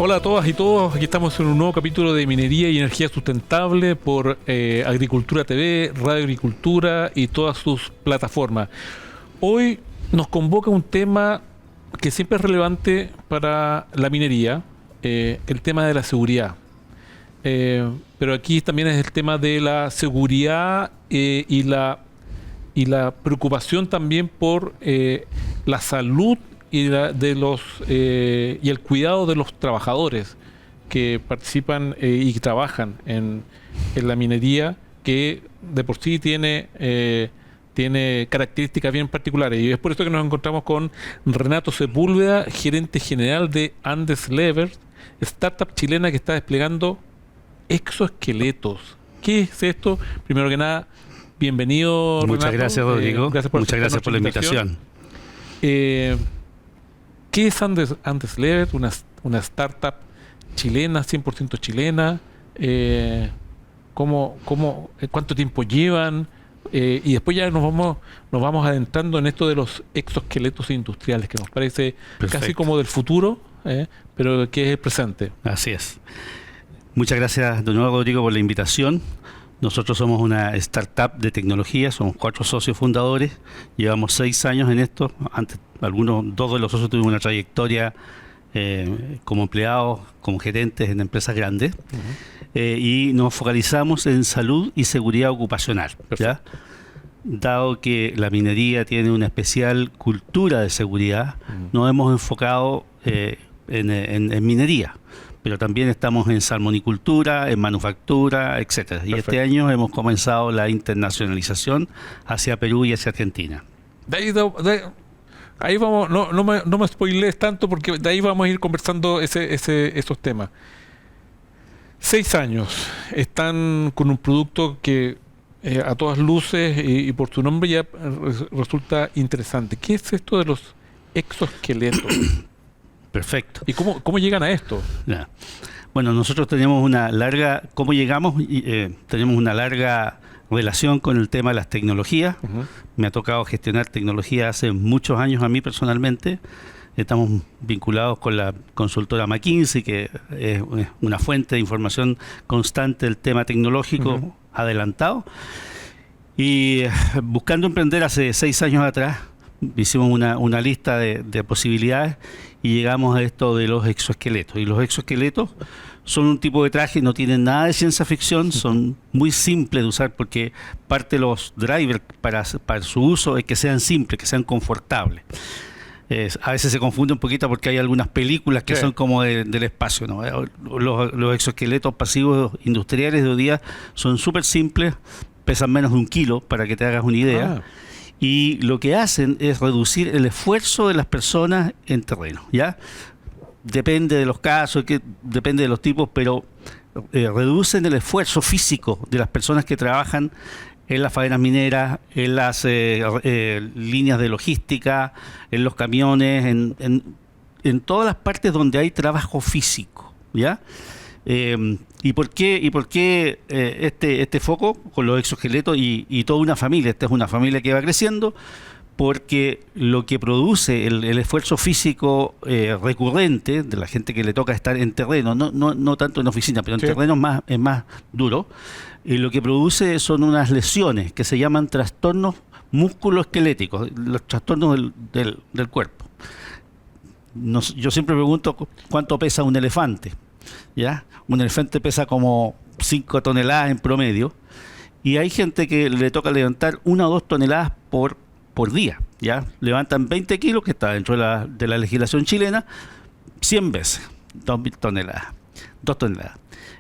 Hola a todas y todos, aquí estamos en un nuevo capítulo de Minería y Energía Sustentable por Agricultura TV, Radio Agricultura y todas sus plataformas. Hoy nos convoca un tema que siempre es relevante para la minería, el tema de la seguridad. Pero aquí también es el tema de la seguridad y la preocupación también por la salud y el cuidado de los trabajadores que participan y que trabajan en la minería, que de por sí tiene características bien particulares. Y es por esto que nos encontramos con Renato Sepúlveda, gerente general de Andes Lever, startup chilena que está desplegando exoesqueletos. ¿Qué es esto? Primero que nada, bienvenido, Renato. Muchas gracias, Rodrigo. Muchas gracias por la invitación. ¿Qué es Andes Lever? Una startup chilena, 100% chilena. ¿Cuánto tiempo llevan? Y después ya nos vamos adentrando en esto de los exoesqueletos industriales, que nos parece casi como del futuro, pero que es el presente. Así es. Muchas gracias de nuevo, Rodrigo, por la invitación. Nosotros somos una startup de tecnología, somos 4 socios fundadores, llevamos 6 años en esto. Antes, dos de los socios tuvimos una trayectoria como empleados, como gerentes en empresas grandes, y nos focalizamos en salud y seguridad ocupacional, ¿ya? Dado que la minería tiene una especial cultura de seguridad, nos hemos enfocado en minería, pero también estamos en salmonicultura, en manufactura, etcétera. Y este año hemos comenzado la internacionalización hacia Perú y hacia Argentina. Ahí vamos, no me spoilees tanto, porque de ahí vamos a ir conversando esos temas. 6 años, están con un producto que a todas luces y por su nombre ya resulta interesante. ¿Qué es esto de los exoesqueletos? Perfecto. ¿Y cómo llegan a esto? Ya. Bueno, nosotros tenemos una larga, ¿cómo llegamos? Tenemos una larga relación con el tema de las tecnologías. Me ha tocado gestionar tecnología hace muchos años a mí personalmente. Estamos vinculados con la consultora McKinsey, que es una fuente de información constante del tema tecnológico adelantado. Y buscando emprender hace 6 años atrás, hicimos una lista de posibilidades y llegamos a esto de los exoesqueletos. Y los exoesqueletos son un tipo de traje, no tienen nada de ciencia ficción, son muy simples de usar, porque parte de los drivers para su uso es que sean simples, que sean confortables. A veces se confunde un poquito porque hay algunas películas que son como del espacio, ¿no? Los exoesqueletos pasivos industriales de hoy día son súper simples, pesan menos de 1 kilo, para que te hagas una idea. Y lo que hacen es reducir el esfuerzo de las personas en terreno, ¿ya? Depende de los casos, depende de los tipos, pero reducen el esfuerzo físico de las personas que trabajan en las faenas mineras, en las líneas de logística, en los camiones, en todas las partes donde hay trabajo físico, ¿ya? ¿Y por qué este foco con los exoesqueletos y toda una familia? Esta es una familia que va creciendo, porque lo que produce el esfuerzo físico recurrente de la gente que le toca estar en terreno, no tanto en oficina, pero en terreno es más duro, y lo que produce son unas lesiones que se llaman trastornos musculoesqueléticos, los trastornos del cuerpo. Yo siempre pregunto cuánto pesa un elefante, ¿ya? Un elefante pesa como 5 toneladas en promedio, y hay gente que le toca levantar 1 o 2 toneladas por día, ¿ya? Levantan 20 kilos, que está dentro de la legislación chilena, 100 veces, 2 toneladas.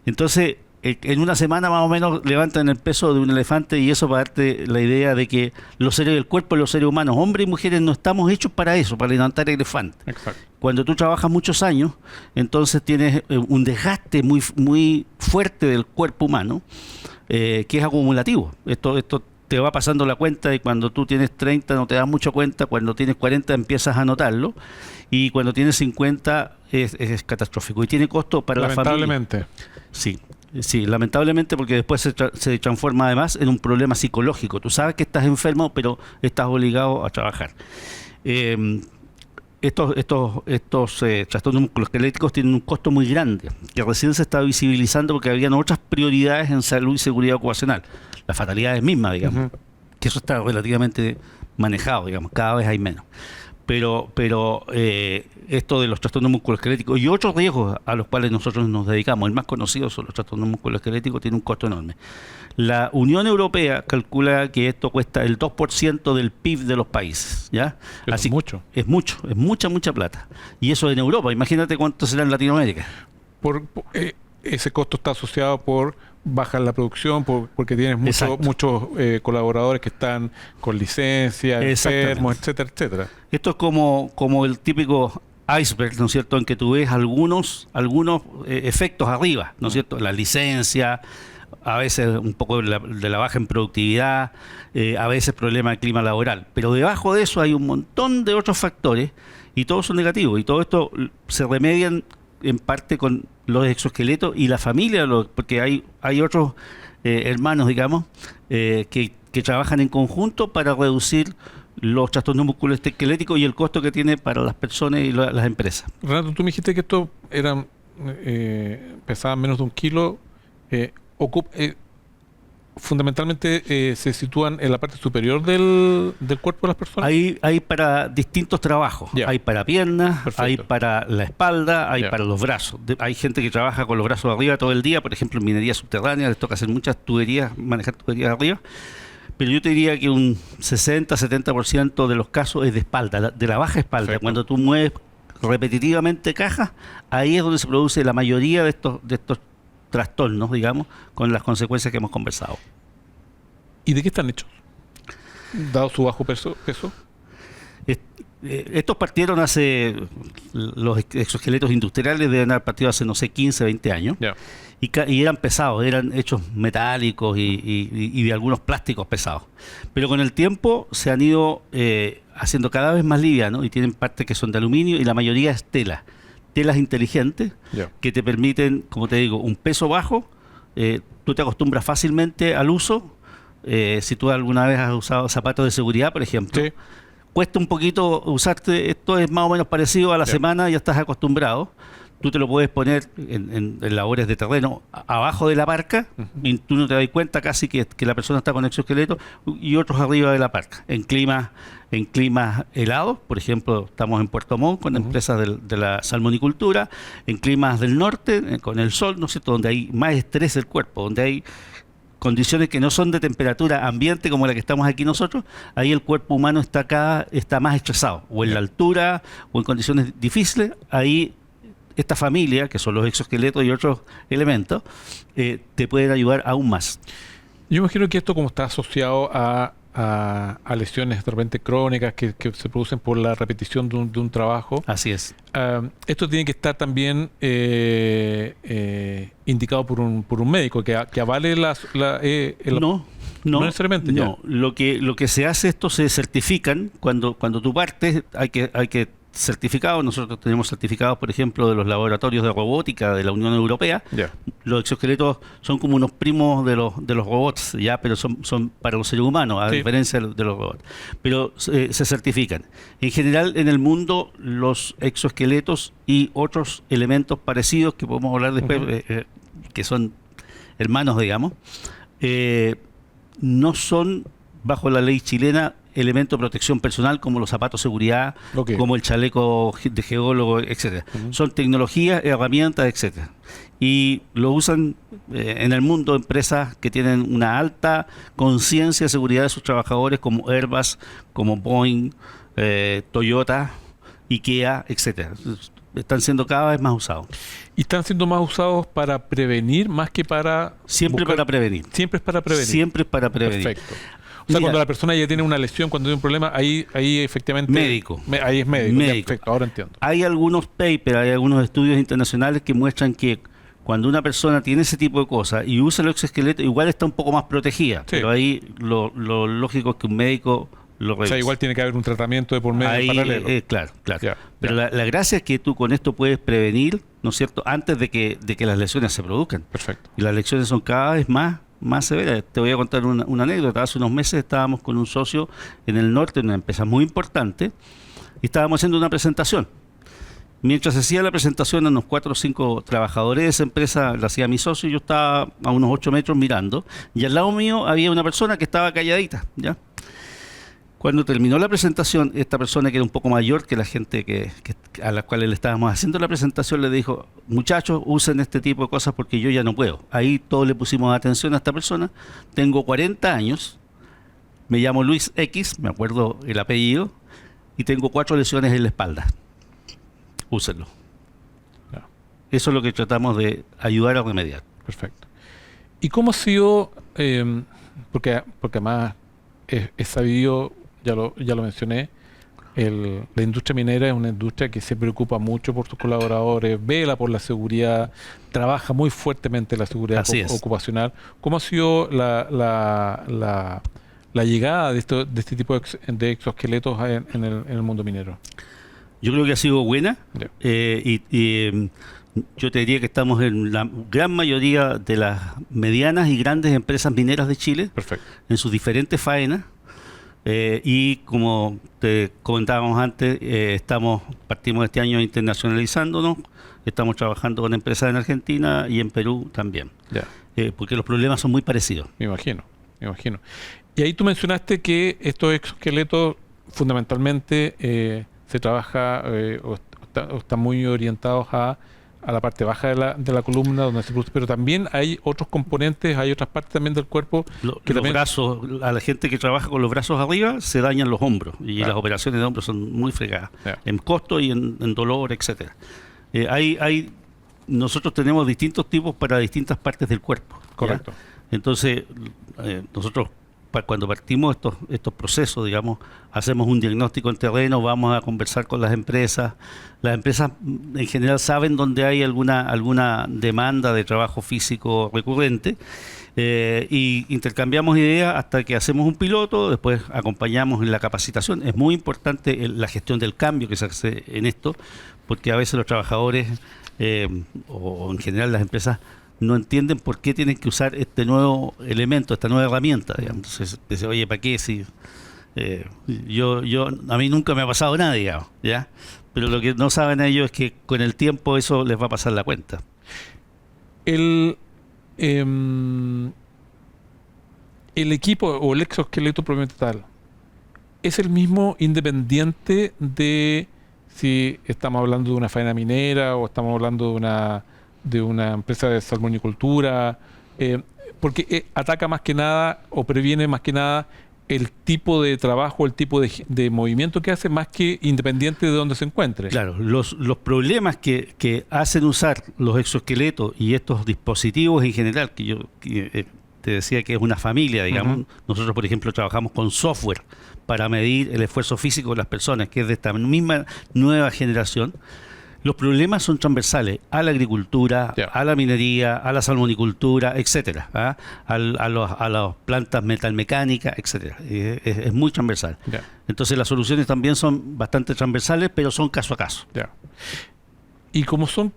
Entonces, en una semana más o menos levantan el peso de un elefante, y eso para darte la idea de que el cuerpo de los seres humanos, hombres y mujeres, no estamos hechos para eso, para levantar elefantes. Exacto. Cuando tú trabajas muchos años, entonces tienes un desgaste muy, muy fuerte del cuerpo humano, que es acumulativo. Esto te va pasando la cuenta, y cuando tú tienes 30 no te das mucha cuenta, cuando tienes 40 empiezas a notarlo, y cuando tienes 50 es catastrófico y tiene costo para la familia. Lamentablemente. Sí, lamentablemente, porque después se transforma además en un problema psicológico. Tú sabes que estás enfermo, pero estás obligado a trabajar. estos trastornos musculoesqueléticos tienen un costo muy grande, que recién se está visibilizando porque habían otras prioridades en salud y seguridad ocupacional, las fatalidades mismas, digamos, que eso está relativamente manejado, digamos, cada vez hay menos. Pero esto de los trastornos musculoesqueléticos y otros riesgos a los cuales nosotros nos dedicamos, el más conocido son los trastornos musculoesqueléticos, tiene un costo enorme. La Unión Europea calcula que esto cuesta el 2% del PIB de los países, ¿ya? Así, es mucha plata. Y eso en Europa, imagínate cuánto será en Latinoamérica. Ese costo está asociado por bajar la producción, porque tienes muchos colaboradores que están con licencia, enfermos, etcétera, etcétera. Esto es como el típico iceberg, ¿no es cierto?, en que tú ves algunos efectos arriba, ¿no es cierto?, la licencia, a veces un poco de la baja en productividad, a veces problema de clima laboral. Pero debajo de eso hay un montón de otros factores y todos son negativos. Y todo esto se remedian en parte con los exoesqueletos y la familia, porque hay otros hermanos, digamos, que trabajan en conjunto para reducir los trastornos musculoesqueléticos y el costo que tiene para las personas y las empresas. Renato, tú me dijiste que estos pesaban menos de 1 kilo. Fundamentalmente se sitúan en la parte superior del cuerpo de las personas. Hay para distintos trabajos. Hay para piernas, hay para la espalda, hay para los brazos. Hay gente que trabaja con los brazos arriba todo el día, por ejemplo en minería subterránea les toca hacer muchas tuberías, manejar tuberías arriba. Pero yo te diría que un 60-70% de los casos es de espalda, de la baja espalda. Perfecto. Cuando tú mueves repetitivamente cajas, ahí es donde se produce la mayoría de estos trastornos, digamos, con las consecuencias que hemos conversado. ¿Y de qué están hechos? Dado su bajo peso. Estos partieron los exoesqueletos industriales deben haber partido hace, no sé, 15, 20 años. Yeah. Y eran pesados, eran hechos metálicos y de algunos plásticos pesados. Pero con el tiempo se han ido haciendo cada vez más livianos y tienen partes que son de aluminio y la mayoría es telas inteligentes que te permiten, como te digo, un peso bajo. Tú te acostumbras fácilmente al uso. Si tú alguna vez has usado zapatos de seguridad, por ejemplo, sí, cuesta un poquito usarte. Esto es más o menos parecido a la semana, ya estás acostumbrado. Tú te lo puedes poner en labores de terreno abajo de la parca y tú no te das cuenta casi que la persona está con exoesqueleto, y otros arriba de la parca. En climas helados, por ejemplo, estamos en Puerto Montt con empresas de la salmonicultura, en climas del norte, con el sol, ¿no es cierto?, donde hay más estrés del cuerpo, donde hay condiciones que no son de temperatura ambiente como la que estamos aquí nosotros, ahí el cuerpo humano está más estresado, o en la altura, o en condiciones difíciles. Ahí esta familia, que son los exoesqueletos y otros elementos, te pueden ayudar aún más. Yo imagino que esto, como está asociado a lesiones de repente crónicas que se producen por la repetición de un trabajo. Así es. Esto tiene que estar también indicado por un médico que avale No necesariamente. No, lo que se hace, esto se certifican cuando tú partes, hay que certificados. Nosotros tenemos certificados, por ejemplo, de los laboratorios de robótica de la Unión Europea. Los exoesqueletos son como unos primos de los robots, pero son para los seres humanos, a diferencia de los robots. Pero se certifican. En general, en el mundo, los exoesqueletos y otros elementos parecidos, que podemos hablar después, que son hermanos, digamos, no son, bajo la ley chilena, elementos de protección personal como los zapatos de seguridad, como el chaleco de geólogo, etcétera. Son tecnologías, herramientas, etcétera. Y lo usan en el mundo empresas que tienen una alta conciencia de seguridad de sus trabajadores, como Airbus, como Boeing, Toyota, IKEA, etcétera. Están siendo cada vez más usados. ¿Y están siendo más usados para prevenir más que para Siempre buscar? Para prevenir. Siempre es para prevenir. Siempre es para prevenir. Perfecto. O sea, cuando la persona ya tiene una lesión, cuando tiene un problema, ahí efectivamente... Médico. Ahí es médico. Perfecto, ahora entiendo. Hay algunos papers, hay algunos estudios internacionales que muestran que cuando una persona tiene ese tipo de cosas y usa el exoesqueleto, igual está un poco más protegida. Sí. Pero ahí lo lógico es que un médico lo revise. O sea, igual tiene que haber un tratamiento de por medio ahí, paralelo. Claro. Pero la gracia es que tú con esto puedes prevenir, ¿no es cierto?, antes de que las lesiones se produzcan. Perfecto. Y las lesiones son cada vez más severa. Te voy a contar una anécdota. Hace unos meses estábamos con un socio en el norte, en una empresa muy importante, y estábamos haciendo una presentación. Mientras hacía la presentación a unos 4 o 5 trabajadores de esa empresa, la hacía mi socio, y yo estaba a unos 8 metros mirando, y al lado mío había una persona que estaba calladita, ¿ya? Cuando terminó la presentación, esta persona, que era un poco mayor que la gente a la cual le estábamos haciendo la presentación, le dijo: muchachos, usen este tipo de cosas porque yo ya no puedo. Ahí todos le pusimos atención a esta persona. Tengo 40 años, me llamo Luis X, me acuerdo el apellido, y tengo 4 lesiones en la espalda. Úsenlo. Ya. Eso es lo que tratamos de ayudar a remediar. Perfecto. ¿Y cómo ha sido, porque además es sabido, ya lo mencioné, la industria minera es una industria que se preocupa mucho por sus colaboradores, vela por la seguridad, trabaja muy fuertemente la seguridad ocupacional. ¿Cómo ha sido la llegada de este tipo de exoesqueletos en el mundo minero? Yo creo que ha sido buena, Yeah. Yo te diría que estamos en la gran mayoría de las medianas y grandes empresas mineras de Chile. Perfecto. En sus diferentes faenas, y como te comentábamos antes, partimos este año internacionalizándonos, estamos trabajando con empresas en Argentina y en Perú también, Yeah. Porque los problemas son muy parecidos. Me imagino. Y ahí tú mencionaste que estos exoesqueletos fundamentalmente se trabaja o están muy orientados a la parte baja de la columna donde se produce, pero también hay otros componentes, hay otras partes también del cuerpo que Los también... brazos, a la gente que trabaja con los brazos arriba se dañan los hombros, y Claro. las operaciones de hombros son muy fregadas, Yeah. en costo y en dolor, etcétera. Nosotros tenemos distintos tipos para distintas partes del cuerpo. ¿ya? Correcto. Entonces, nosotros cuando partimos estos procesos, digamos, hacemos un diagnóstico en terreno, vamos a conversar con las empresas. Las empresas en general saben dónde hay alguna demanda de trabajo físico recurrente, y intercambiamos ideas hasta que hacemos un piloto, después acompañamos en la capacitación. Es muy importante la gestión del cambio que se hace en esto, porque a veces los trabajadores o en general las empresas no entienden por qué tienen que usar este nuevo elemento, esta nueva herramienta, digamos. Entonces, dice: oye, ¿para qué? Si a mí nunca me ha pasado nada, digamos, ¿ya? Pero lo que no saben ellos es que con el tiempo eso les va a pasar la cuenta. El equipo o el exoesqueleto propiamente tal, ¿es el mismo independiente de si estamos hablando de una faena minera o estamos hablando de una empresa de salmonicultura? Porque ataca más que nada o previene más que nada el tipo de trabajo, el tipo de movimiento que hace, más que independiente de donde se encuentre. Claro, los problemas que hacen usar los exoesqueletos y estos dispositivos en general, te decía que es una familia, digamos. Nosotros, por ejemplo, trabajamos con software para medir el esfuerzo físico de las personas, que es de esta misma nueva generación. Los problemas son transversales a la agricultura, Yeah. a la minería, a la salmonicultura, etcétera, a las plantas metalmecánicas, etcétera. Es muy transversal. Ya. Entonces las soluciones también son bastante transversales, pero son caso a caso. Ya. Y como son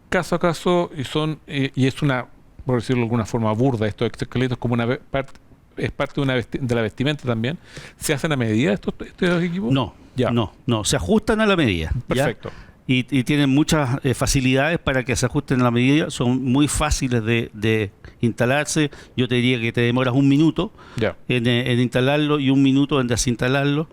caso a caso y es una, por decirlo de alguna forma, burda, estos exoesqueletos, como es parte de la vestimenta también, ¿se hacen a medida estos equipos? No, Ya. no, se ajustan a la medida. ¿ya? Perfecto. Y tienen muchas facilidades para que se ajusten a la medida, son muy fáciles de instalarse. Yo te diría que te demoras 1 minuto Ya. en instalarlo y 1 minuto en desinstalarlo,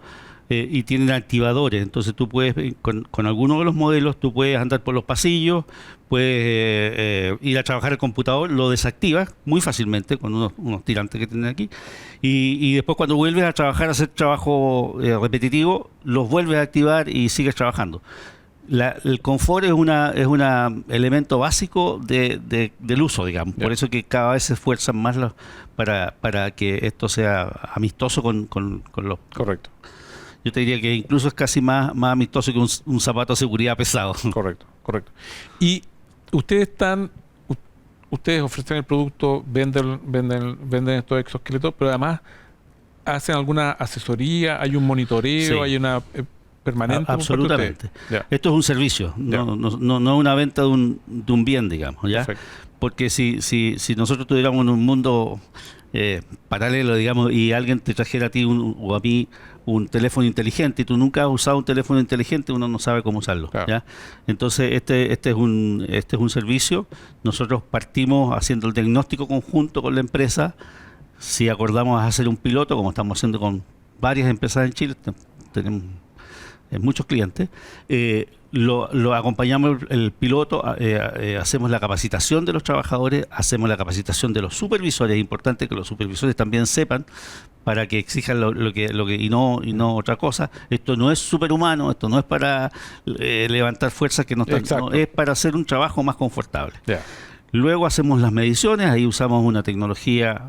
y tienen activadores. Entonces tú puedes, con alguno de los modelos, tú puedes andar por los pasillos, puedes ir a trabajar el computador, lo desactivas muy fácilmente con unos tirantes que tienen aquí, y después cuando vuelves a trabajar, a hacer trabajo repetitivo, los vuelves a activar y sigues trabajando. El confort es un elemento básico del uso, digamos. Ya. Por eso que cada vez se esfuerzan más para que esto sea amistoso con los... Correcto. Yo te diría que incluso es casi más amistoso que un zapato de seguridad pesado. Correcto. Y ustedes ofrecen el producto, venden estos exoesqueletos, pero además hacen alguna asesoría, hay un monitoreo, Sí. hay una permanente. Absolutamente. Ya. Esto es un servicio, Ya. no una venta de un bien, digamos, ¿ya? Perfecto. Porque si nosotros tuviéramos un mundo paralelo, digamos, y alguien te trajera a ti o a mí un teléfono inteligente y tú nunca has usado un teléfono inteligente, uno no sabe cómo usarlo. Claro. ¿Ya? Entonces, este es un servicio. Nosotros partimos haciendo el diagnóstico conjunto con la empresa. Si acordamos hacer un piloto, como estamos haciendo con varias empresas en Chile, tenemos muchos clientes, lo acompañamos el piloto, hacemos la capacitación de los trabajadores, hacemos la capacitación de los supervisores. Es importante que los supervisores también sepan para que exijan lo que y no otra cosa. Esto no es superhumano, esto no es para levantar fuerzas que no están, no, es para hacer un trabajo más confortable. Yeah. Luego hacemos las mediciones, ahí usamos una tecnología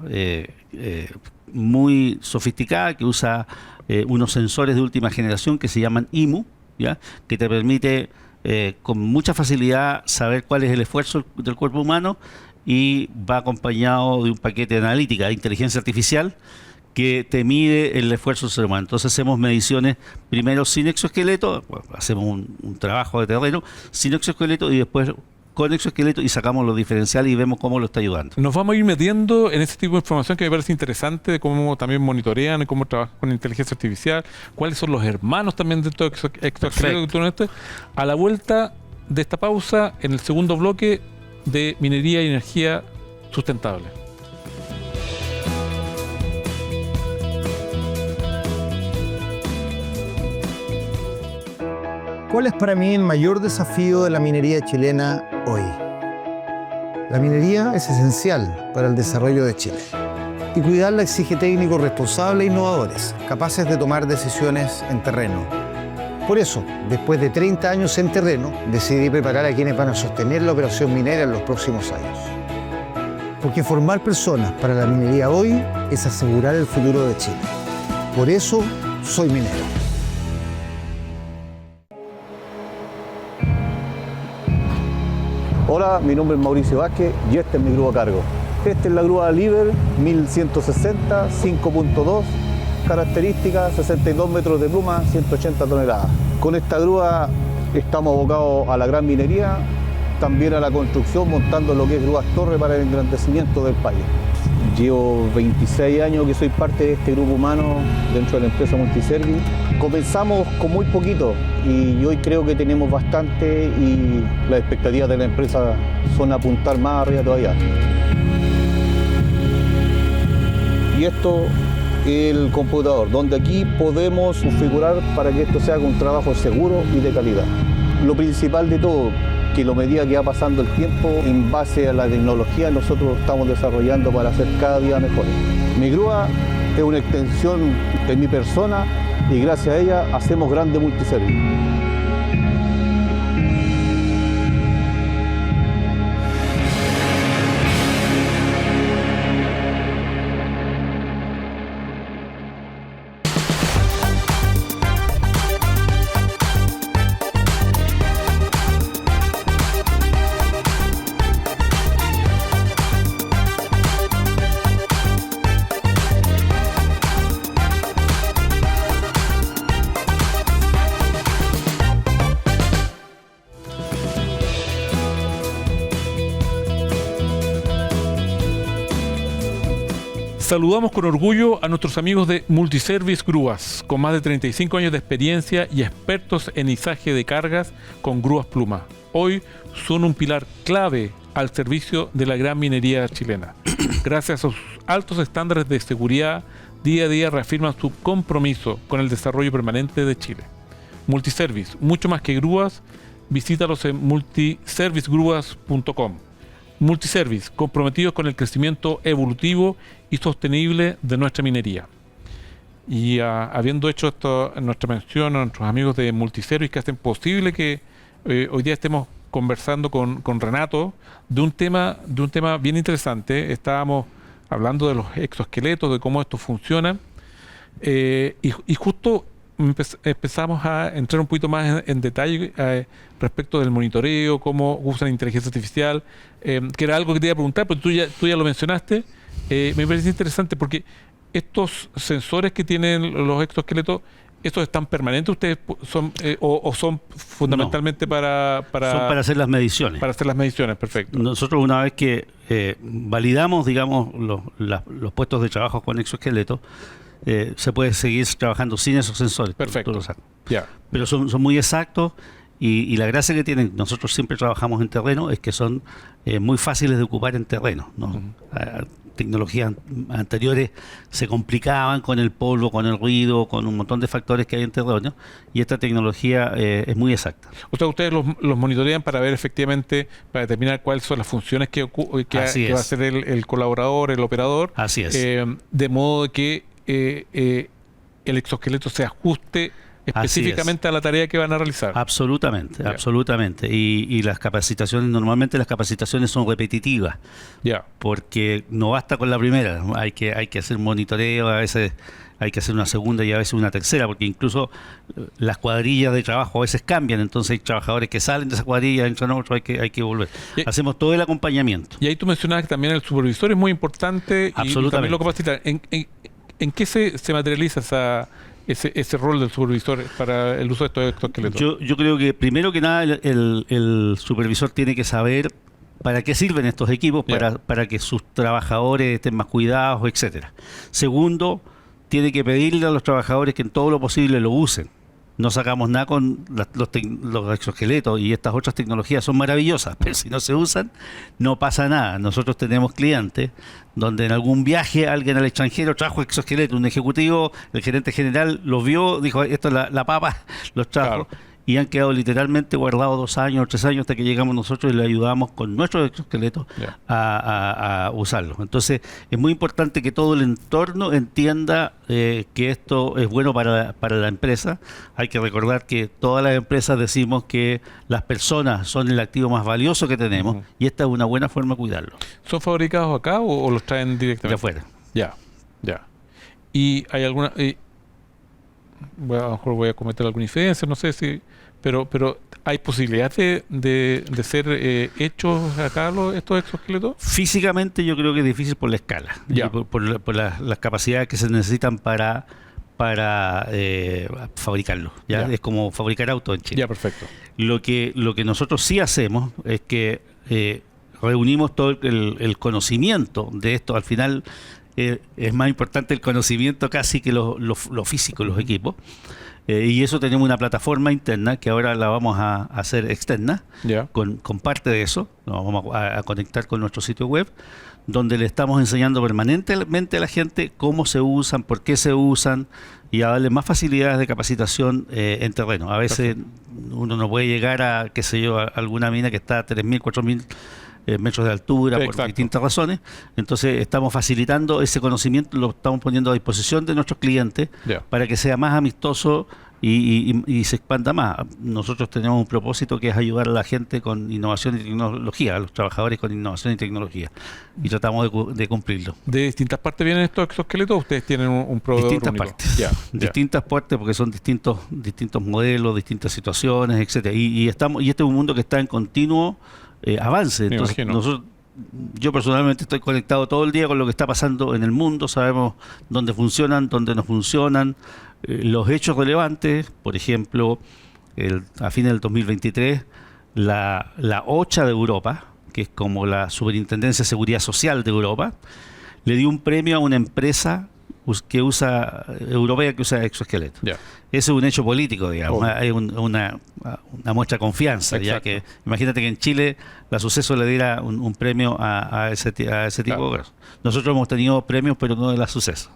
muy sofisticada que usa unos sensores de última generación que se llaman IMU, ¿ya? Que te permite con mucha facilidad saber cuál es el esfuerzo del cuerpo humano, y va acompañado de un paquete de analítica de inteligencia artificial que te mide el esfuerzo del ser humano. Entonces hacemos mediciones primero sin exoesqueleto, hacemos un trabajo de terreno sin exoesqueleto y después con exoesqueleto, y sacamos los diferenciales y vemos cómo lo está ayudando. Nos vamos a ir metiendo en ese tipo de información que me parece interesante, de cómo también monitorean, cómo trabajan con inteligencia artificial, cuáles son los hermanos también de todo exoesqueleto que tú notaste. A la vuelta de esta pausa, en el segundo bloque de minería y energía sustentable. ¿Cuál es para mí el mayor desafío de la minería chilena hoy? La minería es esencial para el desarrollo de Chile, y cuidarla exige técnicos responsables e innovadores, capaces de tomar decisiones en terreno. Por eso, después de 30 años en terreno, decidí preparar a quienes van a sostener la operación minera en los próximos años. Porque formar personas para la minería hoy es asegurar el futuro de Chile. Por eso, soy minero. Hola, mi nombre es Mauricio Vázquez y esta es mi grúa a cargo. Esta es la grúa Liber 1160 5.2, características 62 metros de pluma, 180 toneladas. Con esta grúa estamos abocados a la gran minería, también a la construcción, montando lo que es grúas torre para el engrandecimiento del país. Llevo 26 años que soy parte de este grupo humano dentro de la empresa Multiservice. Comenzamos con muy poquito y hoy creo que tenemos bastante, y las expectativas de la empresa son apuntar más arriba todavía. Y esto es el computador, donde aquí podemos configurar para que esto sea un trabajo seguro y de calidad. Lo principal de todo, que a medida que va pasando el tiempo, en base a la tecnología, nosotros estamos desarrollando para hacer cada día mejores. Mi grúa es una extensión de mi persona y gracias a ella hacemos grande Multiservice. Saludamos con orgullo a nuestros amigos de Multiservice Grúas, con más de 35 años de experiencia y expertos en izaje de cargas con grúas pluma. Hoy son un pilar clave al servicio de la gran minería chilena. Gracias a sus altos estándares de seguridad, día a día reafirman su compromiso con el desarrollo permanente de Chile. Multiservice, mucho más que grúas, visítalos en multiservicegrúas.com. Multiservice, comprometidos con el crecimiento evolutivo y sostenible de nuestra minería. Y habiendo hecho esto, nuestra mención a nuestros amigos de Multiservice, que hacen posible que hoy día estemos conversando con Renato de un tema bien interesante. Estábamos hablando de los exoesqueletos, de cómo esto funciona, y justo empezamos a entrar un poquito más en detalle respecto del monitoreo, cómo usan inteligencia artificial, que era algo que te iba a preguntar, pero tú ya lo mencionaste. Me parece interesante porque estos sensores que tienen los exoesqueletos, ¿estos están permanentes? ¿Ustedes son o son fundamentalmente no, son para hacer las mediciones? Para hacer las mediciones, perfecto. Nosotros, una vez que validamos, digamos, los puestos de trabajo con exoesqueletos, se puede seguir trabajando sin esos sensores. Perfecto. Tú lo sabes. Ya. Pero son muy exactos y la gracia que tienen, nosotros siempre trabajamos en terreno, es que son muy fáciles de ocupar en terreno, ¿no? Tecnologías anteriores se complicaban con el polvo, con el ruido, con un montón de factores que hay en terreno, y esta tecnología es muy exacta. O sea, ustedes los monitorean para ver efectivamente, para determinar cuáles son las funciones que va a hacer el colaborador, el operador. Así es. De modo que el exoesqueleto se ajuste específicamente a la tarea que van a realizar. Absolutamente, absolutamente. Y las capacitaciones, normalmente las capacitaciones son repetitivas, porque no basta con la primera, hay que hacer monitoreo, a veces hay que hacer una segunda y a veces una tercera, porque incluso las cuadrillas de trabajo a veces cambian, entonces hay trabajadores que salen de esa cuadrilla, entran a otro, hay que volver. Hacemos todo el acompañamiento. Y ahí tú mencionabas que también el supervisor es muy importante y también lo capacitan. ¿En qué se materializa ese rol del supervisor para el uso de estos exoesqueletos? Yo creo que primero que nada el supervisor tiene que saber para qué sirven estos equipos, para que sus trabajadores estén más cuidados, etcétera. Segundo, tiene que pedirle a los trabajadores que en todo lo posible lo usen. No sacamos nada con los exoesqueletos, y estas otras tecnologías son maravillosas, pero si no se usan, no pasa nada. Nosotros tenemos clientes donde en algún viaje alguien al extranjero trajo exoesqueleto, un ejecutivo, el gerente general los vio, dijo, esto es la papa, los trajo. Claro. Y han quedado literalmente guardados 2 años o 3 años hasta que llegamos nosotros y le ayudamos con nuestros exoesqueletos a usarlos. Entonces es muy importante que todo el entorno entienda que esto es bueno para la empresa. Hay que recordar que todas las empresas decimos que las personas son el activo más valioso que tenemos, y esta es una buena forma de cuidarlo. ¿Son fabricados acá o los traen directamente? De afuera. Ya. ¿Y hay alguna... a lo mejor voy a cometer alguna infidencia, no sé si... Pero ¿hay posibilidades de ser hechos acá estos exoesqueletos? Físicamente yo creo que es difícil por la escala, y por las capacidades que se necesitan para fabricarlo. Es como fabricar autos en Chile. Perfecto. Lo que nosotros sí hacemos es que reunimos todo el conocimiento de esto. Al final es más importante el conocimiento casi que lo físico, los equipos. Y eso tenemos una plataforma interna que ahora la vamos a hacer externa, con parte de eso. Nos vamos a conectar con nuestro sitio web, donde le estamos enseñando permanentemente a la gente cómo se usan, por qué se usan, y a darle más facilidades de capacitación en terreno. A veces uno no puede llegar a, qué sé yo, a alguna mina que está a 3.000, 4.000 metros de altura, por distintas razones. Entonces estamos facilitando ese conocimiento, lo estamos poniendo a disposición de nuestros clientes para que sea más amistoso y se expanda más. Nosotros tenemos un propósito que es ayudar a la gente con innovación y tecnología, a los trabajadores con innovación y tecnología, y tratamos de cumplirlo. ¿De distintas partes vienen estos exoesqueletos o ustedes tienen un proveedor distintas único? Partes. Distintas partes, porque son distintos modelos, distintas situaciones, etcétera. Y este es un mundo que está en continuo avance. Entonces, yo personalmente estoy conectado todo el día con lo que está pasando en el mundo. Sabemos dónde funcionan, dónde no funcionan, los hechos relevantes. Por ejemplo, a fines del 2023 la OCHA de Europa, que es como la Superintendencia de Seguridad Social de Europa, le dio un premio a una empresa europea que usa exoesqueletos. Ese es un hecho político, digamos. Hay una muestra de confianza. Ya que imagínate que en Chile la Suceso le diera un premio a ese tipo de cosas. Nosotros hemos tenido premios, pero no de la Suceso.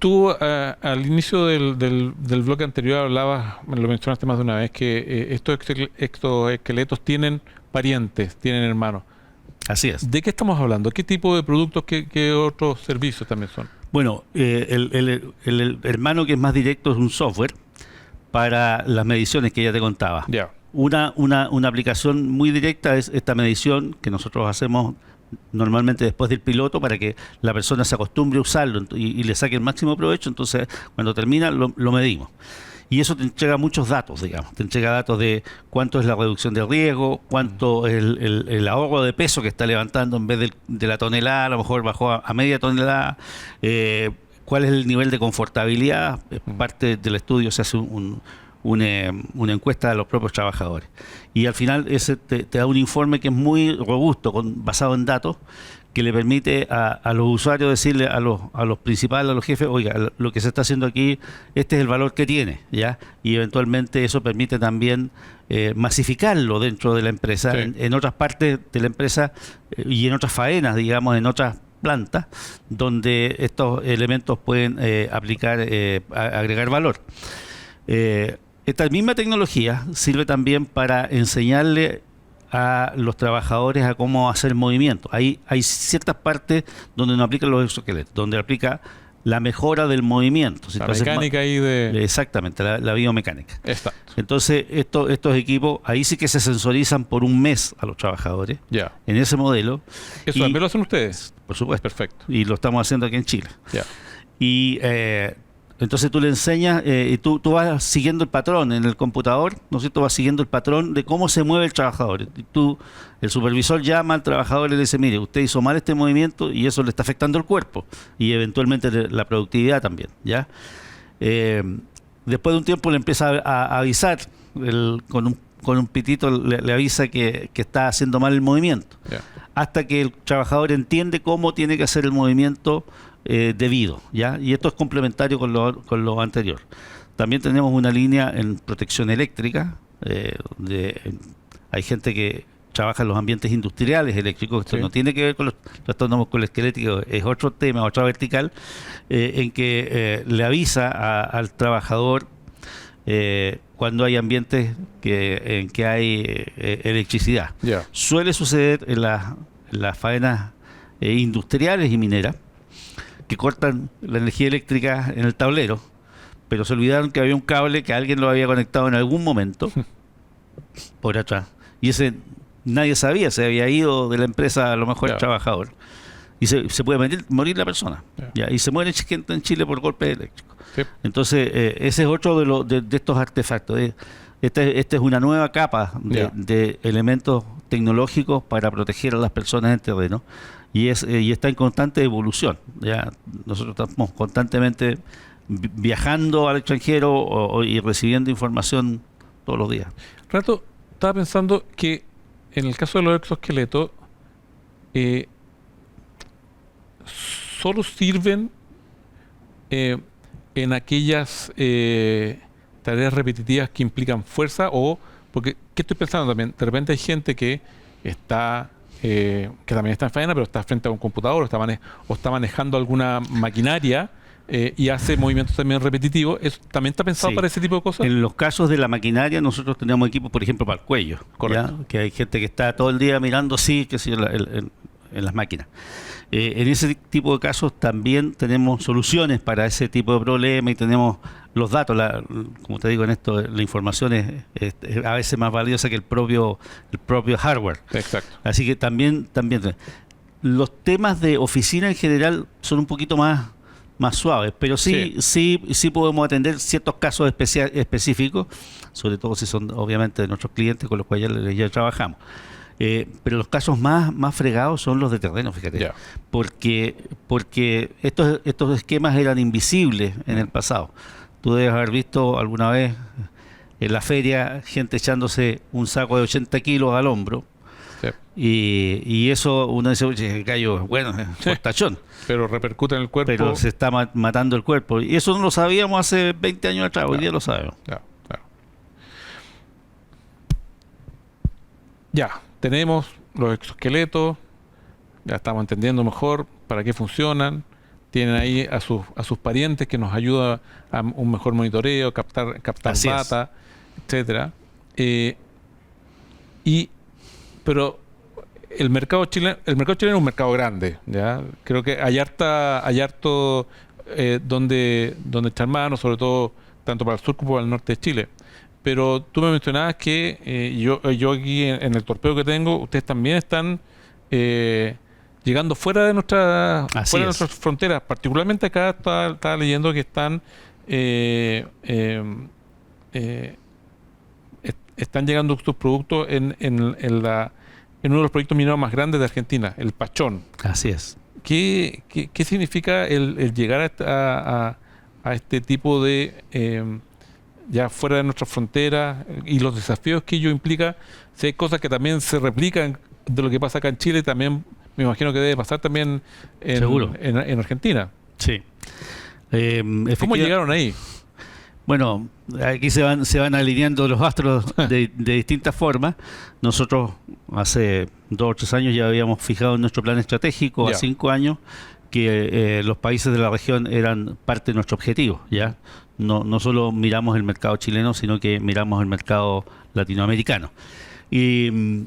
Tú al inicio del bloque anterior hablabas, lo mencionaste más de una vez, que estos exoesqueletos tienen parientes, tienen hermanos. Así es. ¿De qué estamos hablando? ¿Qué tipo de productos, qué otros servicios también son? Bueno, el hermano que es más directo es un software para las mediciones que ya te contaba. Una aplicación muy directa es esta medición que nosotros hacemos normalmente después del piloto para que la persona se acostumbre a usarlo y le saque el máximo provecho. Entonces, cuando termina, lo medimos. Y eso te entrega muchos datos, digamos. Te entrega datos de cuánto es la reducción de riesgo, cuánto es el ahorro de peso que está levantando en vez de la tonelada, a lo mejor bajó a media tonelada, cuál es el nivel de confortabilidad. Parte del estudio se hace una encuesta de los propios trabajadores. Y al final ese te da un informe que es muy robusto, basado en datos, que le permite a los usuarios decirle a los principales, a los jefes, oiga, lo que se está haciendo aquí, este es el valor que tiene, ¿ya? Y eventualmente eso permite también masificarlo dentro de la empresa, Sí. en otras partes de la empresa y en otras faenas, digamos, en otras plantas, donde estos elementos pueden agregar valor. Esta misma tecnología sirve también para enseñarle a los trabajadores a cómo hacer movimiento. Hay ciertas partes donde no aplican los exoesqueletos, donde aplica la mejora del movimiento. Si La tú haces mecánica ahí de... Exactamente, la biomecánica. Exacto. Entonces, estos equipos, ahí sí que se sensorizan por un mes a los trabajadores, Ya. en ese modelo. ¿Eso Y, también lo hacen ustedes? por supuesto. Perfecto. Y lo estamos haciendo aquí en Chile. Ya. Y entonces tú le enseñas, y tú vas siguiendo el patrón en el computador, ¿no es cierto? Vas siguiendo el patrón de cómo se mueve el trabajador. Y el supervisor llama al trabajador y le dice, mire, usted hizo mal este movimiento y eso le está afectando el cuerpo y eventualmente la productividad también, ¿ya? Después de un tiempo le empieza a avisar, con un pitito le avisa que está haciendo mal el movimiento, Ya. hasta que el trabajador entiende cómo tiene que hacer el movimiento debido, ¿ya? Y esto es complementario con lo anterior. También tenemos una línea en protección eléctrica, hay gente que trabaja en los ambientes industriales eléctricos, esto Sí. no tiene que ver con los trastornos musculoesqueléticos, es otro tema, otra vertical, en que le avisa al trabajador cuando hay ambientes en que hay electricidad. Ya. Suele suceder en las faenas industriales y mineras, que cortan la energía eléctrica en el tablero, pero se olvidaron que había un cable que alguien lo había conectado en algún momento por atrás. Y ese nadie sabía, se había ido de la empresa a lo mejor el Claro. trabajador. Y se puede morir la persona. Ya. ¿Ya? Y se muere gente en Chile por golpes eléctricos. Sí. Entonces, ese es otro de estos artefactos. Esta es una nueva capa Ya. de elementos tecnológicos para proteger a las personas en terreno. Y está en constante evolución. Ya nosotros estamos constantemente viajando al extranjero y recibiendo información todos los días. Rato, estaba pensando que en el caso de los exoesqueletos, solo sirven en aquellas tareas repetitivas que implican fuerza, o porque, ¿qué estoy pensando también? De repente hay gente que está que también está en faena, pero está frente a un computador o está manejando alguna maquinaria y hace movimientos también repetitivos. ¿Eso también está pensado Sí. para ese tipo de cosas? En los casos de la maquinaria, nosotros tenemos equipos, por ejemplo, para el cuello. Correcto. ¿Ya? Que hay gente que está todo el día mirando así, que sí, en las máquinas. En ese tipo de casos también tenemos soluciones para ese tipo de problema y tenemos los datos. Como te digo, en esto la información es a veces más valiosa que el propio hardware. Exacto. Así que también los temas de oficina en general son un poquito más suaves, pero sí podemos atender ciertos casos específicos, sobre todo si son obviamente de nuestros clientes con los cuales ya trabajamos. Pero los casos más fregados son los de terreno, fíjate. Ya. Porque estos esquemas eran invisibles en el pasado. Tú debes haber visto alguna vez en la feria gente echándose un saco de 80 kilos al hombro. Sí. Y eso uno dice, oye, gallo, bueno, fortachón, Pero repercute en el cuerpo. pero se está matando el cuerpo. Y eso no lo sabíamos hace 20 años atrás, hoy día lo sabemos. Claro, claro. Ya, tenemos los exoesqueletos, ya estamos entendiendo mejor para qué funcionan. Tienen ahí a sus parientes que nos ayuda a un mejor monitoreo, captar Así es. data, etcétera. Pero el mercado chileno es un mercado grande, ¿ya? Creo que hay harto donde echar mano, sobre todo tanto para el sur como para el norte de Chile. Pero tú me mencionabas que yo aquí en el torpeo que tengo, ustedes también están llegando fuera de nuestras fronteras. Particularmente acá estaba leyendo que están llegando sus productos en uno de los proyectos mineros más grandes de Argentina, el Pachón. Así es. ¿Qué significa el llegar a este tipo de ya fuera de nuestras fronteras y los desafíos que ello implica, si hay cosas que también se replican de lo que pasa acá en Chile, también me imagino que debe pasar también Seguro. en Argentina. Sí. ¿Cómo llegaron ahí? Bueno, aquí se van alineando los astros de distintas formas. Nosotros hace 2 o 3 años ya habíamos fijado en nuestro plan estratégico Ya. a 5 años que los países de la región eran parte de nuestro objetivo, ¿ya? No solo miramos el mercado chileno, sino que miramos el mercado latinoamericano. Y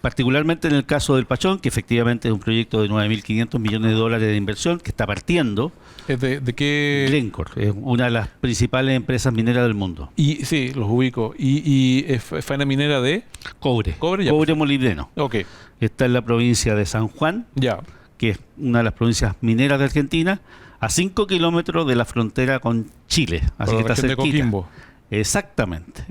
particularmente en el caso del Pachón, que efectivamente es un proyecto de 9.500 millones de dólares de inversión que está partiendo. ¿De qué? Glencore es una de las principales empresas mineras del mundo. Y sí, los ubico. ¿Y es faena minera de? Cobre. Cobre, ya. Molibdeno. Ok, Está en la provincia de San Juan, ya. que es una de las provincias mineras de Argentina, a 5 kilómetros de la frontera con Chile. Así Por que la está región de cerquita. Coquimbo. Exactamente.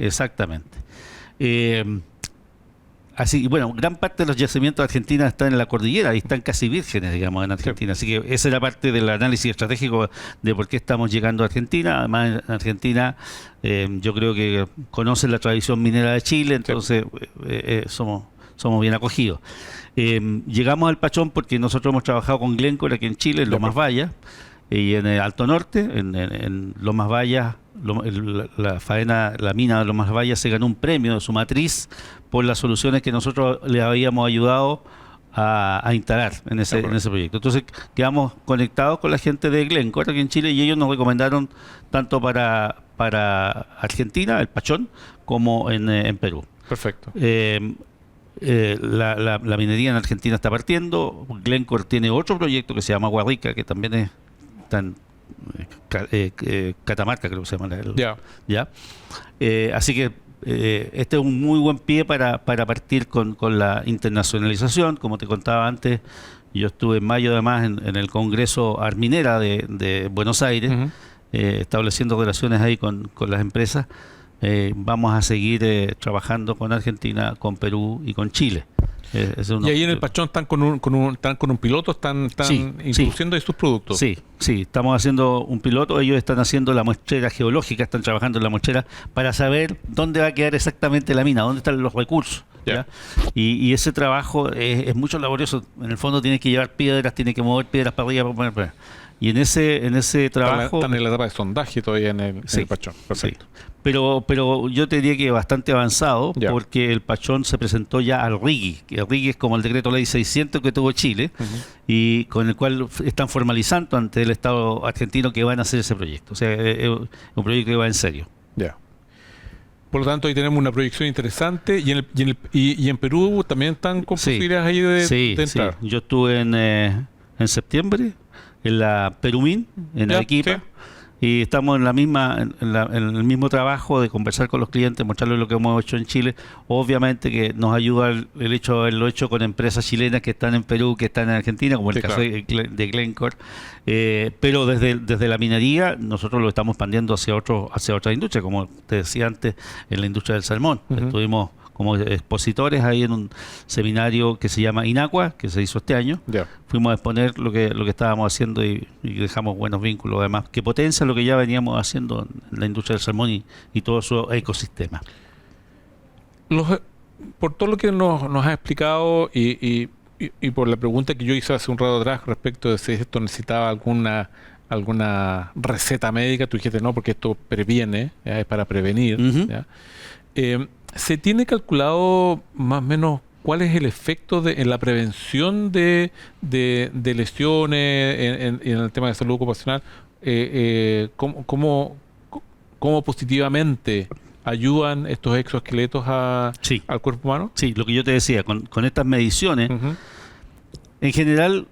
Así, bueno, gran parte de los yacimientos de Argentina están en la cordillera y están casi vírgenes, digamos, en Argentina. Así que esa era parte del análisis estratégico de por qué estamos llegando a Argentina. Además, en Argentina yo creo que conocen la tradición minera de Chile, entonces somos bien acogidos. Llegamos al Pachón porque nosotros hemos trabajado con Glencore aquí en Chile, en Lomas Vallas, y en el Alto Norte, en Lomas Vallas, la mina de Lomas Vallas se ganó un premio de su matriz por las soluciones que nosotros le habíamos ayudado a instalar en ese proyecto. Entonces quedamos conectados con la gente de Glencore aquí en Chile y ellos nos recomendaron tanto para Argentina, el Pachón, como en Perú. Perfecto. La minería en Argentina está partiendo. Glencore tiene otro proyecto que se llama Guarrica, que también está en Catamarca, creo que se llama. ¿Ya? Así que este es un muy buen pie para partir con la internacionalización. Como te contaba antes, yo estuve en mayo además en el Congreso Arminera de Buenos Aires, Ujú. estableciendo relaciones ahí con las empresas. Vamos a seguir trabajando con Argentina, con Perú y con Chile. Y ahí en el Pachón están con un piloto, están Sí, introduciendo ahí sus productos. Sí, estamos haciendo un piloto, ellos están haciendo la muestrera geológica, están trabajando en la muestrera para saber dónde va a quedar exactamente la mina, dónde están los recursos. ¿Ya? Y ese trabajo es mucho laborioso, en el fondo tienes que llevar piedras, tienes que mover piedras para arriba, para poner para allá. Y en ese trabajo... Están en la etapa de sondaje todavía en el Pachón. Perfecto. Sí. Pero yo te diría que bastante avanzado, Ya. porque el Pachón se presentó ya al RIGI, que el RIGI es como el decreto ley 600 que tuvo Chile, y con el cual están formalizando ante el Estado argentino que van a hacer ese proyecto. O sea, es un proyecto que va en serio. Ya. Por lo tanto, ahí tenemos una proyección interesante. Y en Perú también están con posibilidades ahí de entrar. Yo estuve en septiembre en la Perumín, en Arequipa, y estamos en el mismo trabajo de conversar con los clientes, mostrarles lo que hemos hecho en Chile. Obviamente que nos ayuda el hecho de haberlo hecho con empresas chilenas que están en Perú, que están en Argentina, como el caso de Glencore, pero desde la minería nosotros lo estamos expandiendo hacia otra industria, como te decía antes, en la industria del salmón. Estuvimos como expositores ahí en un seminario que se llama Inacua, que se hizo este año. Fuimos a exponer lo que estábamos haciendo y dejamos buenos vínculos, además, que potencia lo que ya veníamos haciendo en la industria del salmón y todo su ecosistema. Por todo lo que nos has explicado y por la pregunta que yo hice hace un rato atrás respecto de si esto necesitaba alguna receta médica, tú dijiste no, porque esto previene, ¿ya? Es para prevenir. ¿Ya? ¿Se tiene calculado más o menos cuál es el efecto en la prevención de lesiones en el tema de salud ocupacional? ¿Cómo positivamente ayudan estos exoesqueletos al cuerpo humano? Sí, lo que yo te decía, con estas mediciones, en general,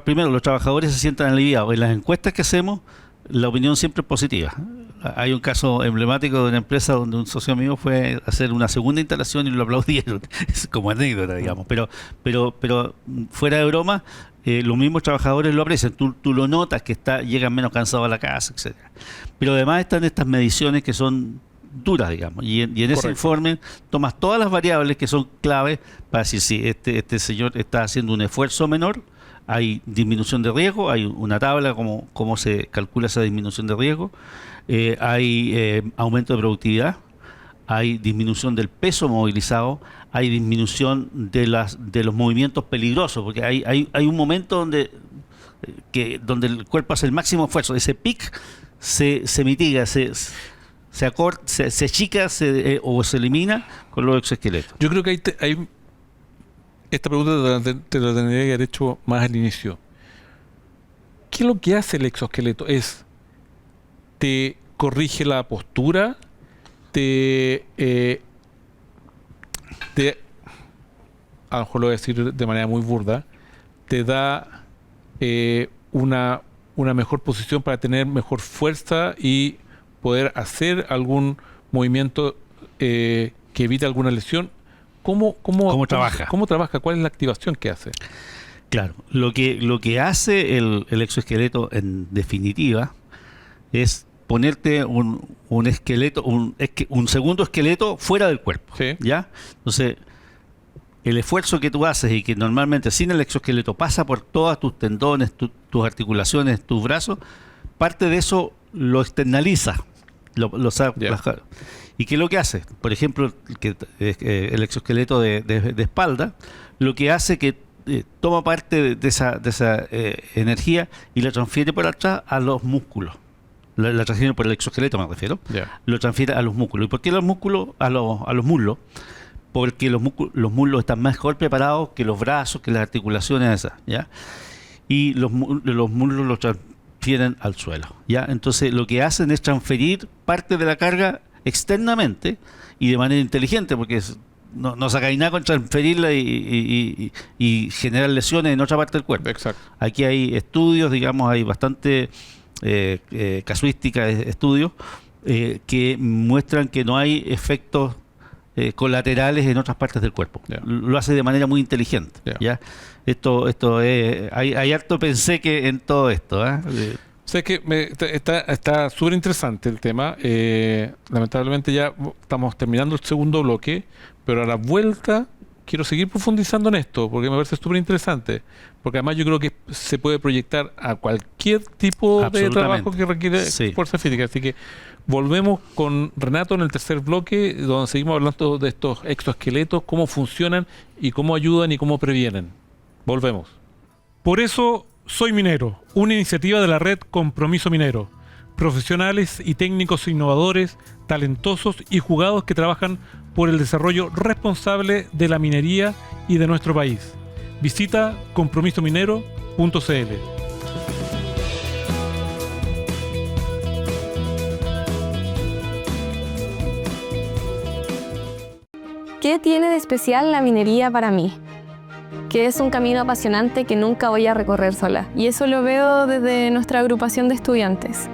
primero los trabajadores se sientan aliviados. En las encuestas que hacemos, la opinión siempre es positiva. Hay un caso emblemático de una empresa donde un socio mío fue a hacer una segunda instalación y lo aplaudieron. Es como anécdota, digamos. Pero fuera de broma, los mismos trabajadores lo aprecian. Tú lo notas que llegan menos cansados a la casa, etcétera. Pero además están estas mediciones que son duras, digamos. Y en ese informe tomas todas las variables que son claves para decir si este señor está haciendo un esfuerzo menor. Hay disminución de riesgo, hay una tabla como se calcula esa disminución de riesgo, hay aumento de productividad, hay disminución del peso movilizado, hay disminución de los movimientos peligrosos, porque hay un momento donde el cuerpo hace el máximo esfuerzo, ese pic se mitiga, se achica o se elimina con los exoesqueletos. Yo creo que esta pregunta te la tendría que haber hecho más al inicio. ¿Qué es lo que hace el exoesqueleto? ¿Te corrige la postura? A lo mejor lo voy a decir de manera muy burda, te da una mejor posición para tener mejor fuerza y poder hacer algún movimiento que evite alguna lesión. ¿Cómo trabaja? ¿Cómo trabaja? ¿Cuál es la activación que hace? Claro, lo que hace el exoesqueleto en definitiva es ponerte un esqueleto, un segundo esqueleto fuera del cuerpo. Sí. ¿Ya? Entonces, el esfuerzo que tú haces y que normalmente sin el exoesqueleto pasa por todas tus tendones, tus articulaciones, tus brazos, parte de eso lo externaliza. ¿Y qué es lo que hace? Por ejemplo, el exoesqueleto de espalda, lo que hace que toma parte de esa energía y la transfiere por atrás a los músculos. La transfiere por el exoesqueleto, me refiero. Lo transfiere a los músculos. ¿Y por qué los músculos? A los muslos. Porque los muslos están mejor preparados que los brazos, que las articulaciones esas, ¿ya? Y los muslos los transfieren al suelo, ¿ya? Entonces lo que hacen es transferir parte de la carga externamente y de manera inteligente, porque no sacáis nada con transferirla y generar lesiones en otra parte del cuerpo. Exacto. Aquí hay estudios, digamos, hay bastante casuística de estudios que muestran que no hay efectos colaterales en otras partes del cuerpo. Lo hace de manera muy inteligente. ¿Ya? Esto es, hay harto pensé que en todo esto. Sé que está súper interesante el tema. Lamentablemente ya estamos terminando el segundo bloque, pero a la vuelta quiero seguir profundizando en esto porque me parece súper interesante. Porque además yo creo que se puede proyectar a cualquier tipo de trabajo que requiere fuerza física. Así que volvemos con Renato en el tercer bloque, donde seguimos hablando de estos exoesqueletos, cómo funcionan y cómo ayudan y cómo previenen. Volvemos. Por eso soy minero, una iniciativa de la red Compromiso Minero. Profesionales y técnicos innovadores, talentosos y jugados que trabajan por el desarrollo responsable de la minería y de nuestro país. Visita compromisominero.cl. ¿Qué tiene de especial la minería para mí? Que es un camino apasionante que nunca voy a recorrer sola. Y eso lo veo desde nuestra agrupación de estudiantes.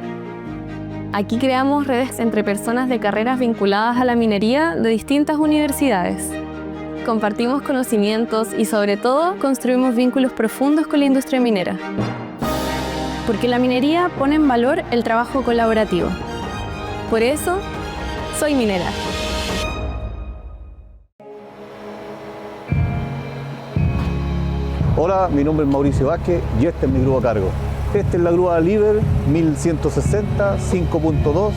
Aquí creamos redes entre personas de carreras vinculadas a la minería de distintas universidades. Compartimos conocimientos y sobre todo construimos vínculos profundos con la industria minera. Porque la minería pone en valor el trabajo colaborativo. Por eso, soy minera. Hola, mi nombre es Mauricio Vázquez y esta es mi grúa a cargo. Esta es la grúa Liber 1160 5.2,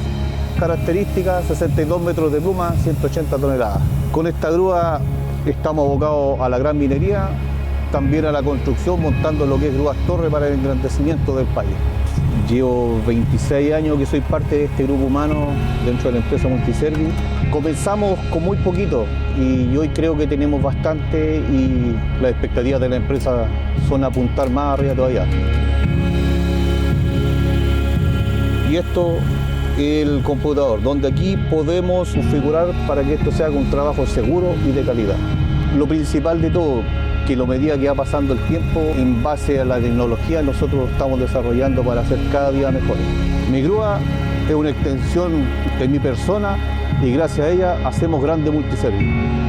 características 62 metros de pluma, 180 toneladas. Con esta grúa estamos abocados a la gran minería, también a la construcción, montando lo que es grúas torre para el engrandecimiento del país. Llevo 26 años que soy parte de este grupo humano dentro de la empresa Multiservice. Comenzamos con muy poquito y hoy creo que tenemos bastante y las expectativas de la empresa son apuntar más arriba todavía. Y esto es el computador, donde aquí podemos configurar para que esto sea un trabajo seguro y de calidad. Lo principal de todo, que a medida que va pasando el tiempo, en base a la tecnología, nosotros estamos desarrollando para hacer cada día mejores. Mi grúa es una extensión de mi persona y gracias a ella hacemos grande Multiservice.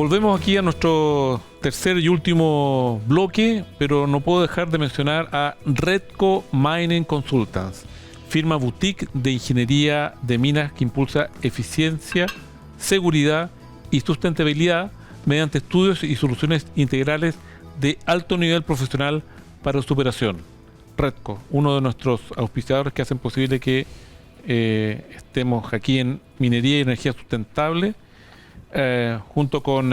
Volvemos aquí a nuestro tercer y último bloque, pero no puedo dejar de mencionar a Redco Mining Consultants, firma boutique de ingeniería de minas que impulsa eficiencia, seguridad y sustentabilidad mediante estudios y soluciones integrales de alto nivel profesional para su operación. Redco, uno de nuestros auspiciadores que hacen posible que estemos aquí en Minería y Energía Sustentable, junto con